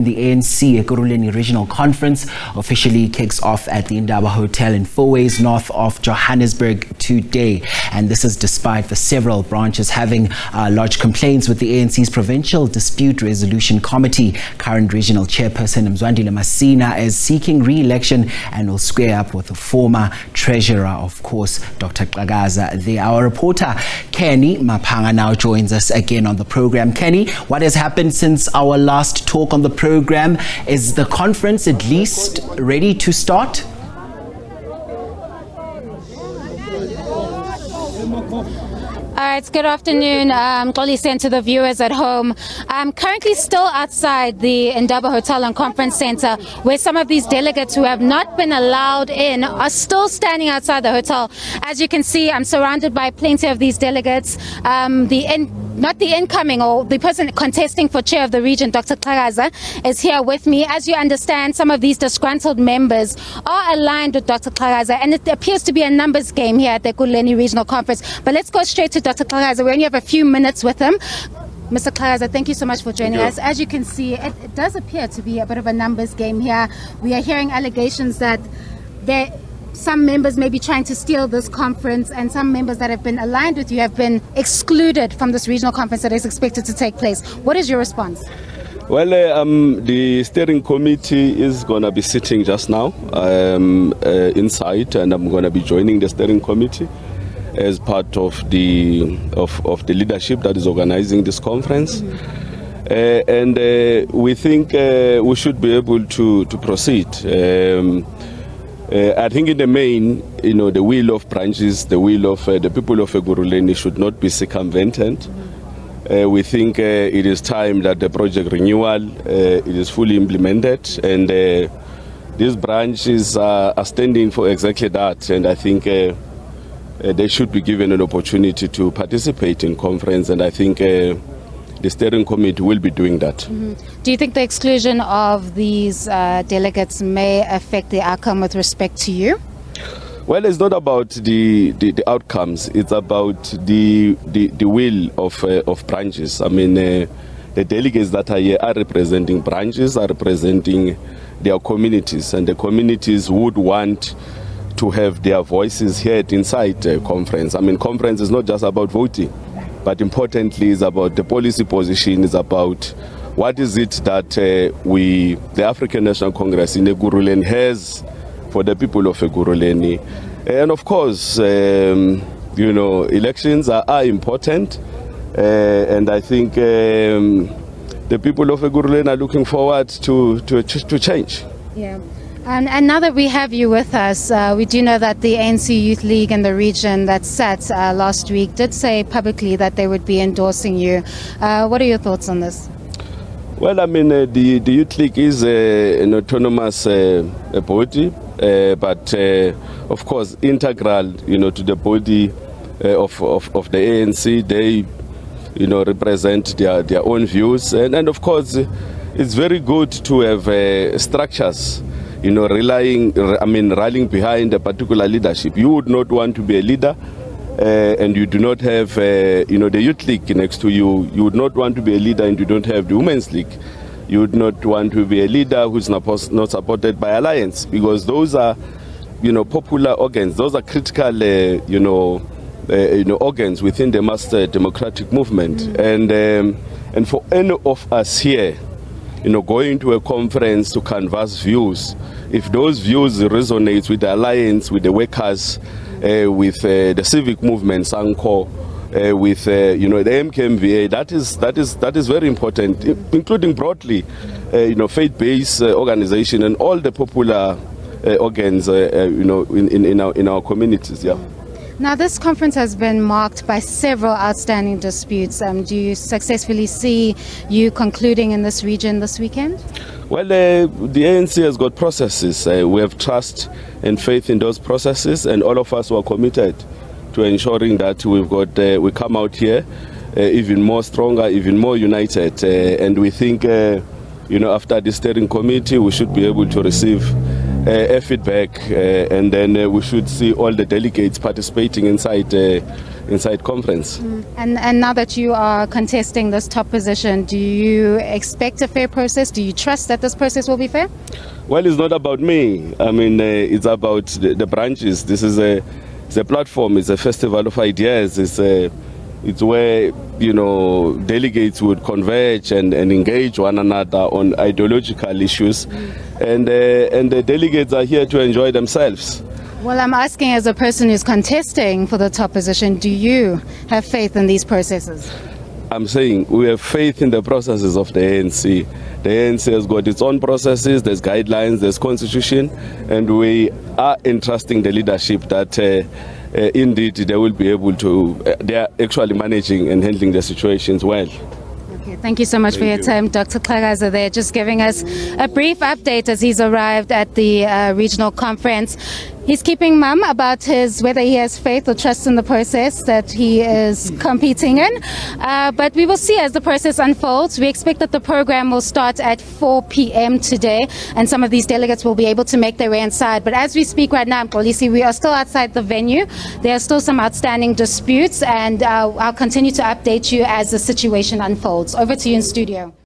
The ANC Ekurhuleni Regional Conference officially kicks off at the Indaba Hotel in Fourways, north of Johannesburg today. And this is despite the several branches having lodged complaints with the ANC's Provincial Dispute Resolution Committee. Current Regional Chairperson Mzwandile Masina is seeking re-election and will square up with the former Treasurer, of course, Dr. Xhakaza. Our reporter, Canny Maphanga, now joins us again on the program. Canny, what has happened since our last talk on the program? Is the conference at least ready to start? All right, good afternoon, Xoli, and to the viewers at home. I'm currently still outside the Indaba Hotel and Conference Center, where some of these delegates who have not been allowed in are still standing outside the hotel. As you can see, I'm surrounded by plenty of these delegates. Not the incoming or the person contesting for chair of the region, Dr. Xhakaza, is here with me. As you understand, some of these disgruntled members are aligned with Dr. Xhakaza, and it appears to be a numbers game here at the Ekurhuleni Regional Conference. But let's go straight to Dr. Xhakaza. We only have a few minutes with him. Mr. Xhakaza, thank you so much for joining us. As you can see, it does appear to be a bit of a numbers game here. We are hearing allegations that some members may be trying to steal this conference, and some members that have been aligned with you have been excluded from this regional conference that is expected to take place. What is your response? Well, the steering committee is going to be sitting just now inside, and I'm going to be joining the steering committee as part of the leadership that is organizing this conference. And we think we should be able to proceed. I think in the main, the will of branches, the will of the people of Ekurhuleni should not be circumvented. We think it is time that the project renewal it is fully implemented, and these branches are standing for exactly that. And I think they should be given an opportunity to participate in conference, and I think the steering committee will be doing that. Do you think the exclusion of these delegates may affect the outcome with respect to you? Well, it's not about the outcomes. It's about the will of branches. I mean, the delegates that are here are representing branches, are representing their communities, and the communities would want to have their voices heard inside the conference. I mean, conference is not just about voting, but importantly is about the policy position, is about what is it that the African National Congress in Ekurhuleni has for the people of Ekurhuleni. And of course, elections are important, and I think the people of Ekurhuleni are looking forward to change. Yeah. And now that we have you with us, we do know that the ANC Youth League in the region that sat last week did say publicly that they would be endorsing you. What are your thoughts on this? Well, I mean, the Youth League is an autonomous body, but of course integral, to the body of the ANC. They, represent their own views, and of course, it's very good to have structures. Rallying behind a particular leadership. You would not want to be a leader and you do not have, the Youth League next to you. You would not want to be a leader and you don't have the Women's League. You would not want to be a leader who's not supported by alliance, because those are, popular organs. Those are critical, organs within the mass democratic movement. And for any of us here, going to a conference to canvass views, if those views resonate with the alliance, with the workers, with the civic movement, SANCO, with the MKMVA, that is very important, including broadly, faith-based organization and all the popular organs, in our communities. Yeah. Now, this conference has been marked by several outstanding disputes. Do you successfully see you concluding in this region this weekend? Well, the ANC has got processes. We have trust and faith in those processes, and all of us were committed to ensuring that we come out here even more stronger, even more united. And we think, after the steering committee, we should be able to receive feedback, and then we should see all the delegates participating inside inside conference. And now that you are contesting this top position, do you expect a fair process? Do you trust that this process will be fair? Well, it's not about me. I mean, it's about the branches. This is it's a platform. It's a festival of ideas. It's where, you know, delegates would converge and engage one another on ideological issues, and the delegates are here to enjoy themselves. Well, I'm asking as a person who's contesting for the top position, do you have faith in these processes? I'm saying we have faith in the processes of the ANC. The ANC has got its own processes, there's guidelines, there's constitution, and we are entrusting the leadership that indeed they will be able to, they are actually managing and handling the situations well. Okay, thank you so much for your time. Dr. Xhakaza there, just giving us a brief update as he's arrived at the regional conference. He's keeping mum about whether he has faith or trust in the process that he is competing in. But we will see as the process unfolds. We expect that the program will start at 4 p.m. today, and some of these delegates will be able to make their way inside. But as we speak right now, Mkolisi, we are still outside the venue. There are still some outstanding disputes, and I'll continue to update you as the situation unfolds. Over to you in studio.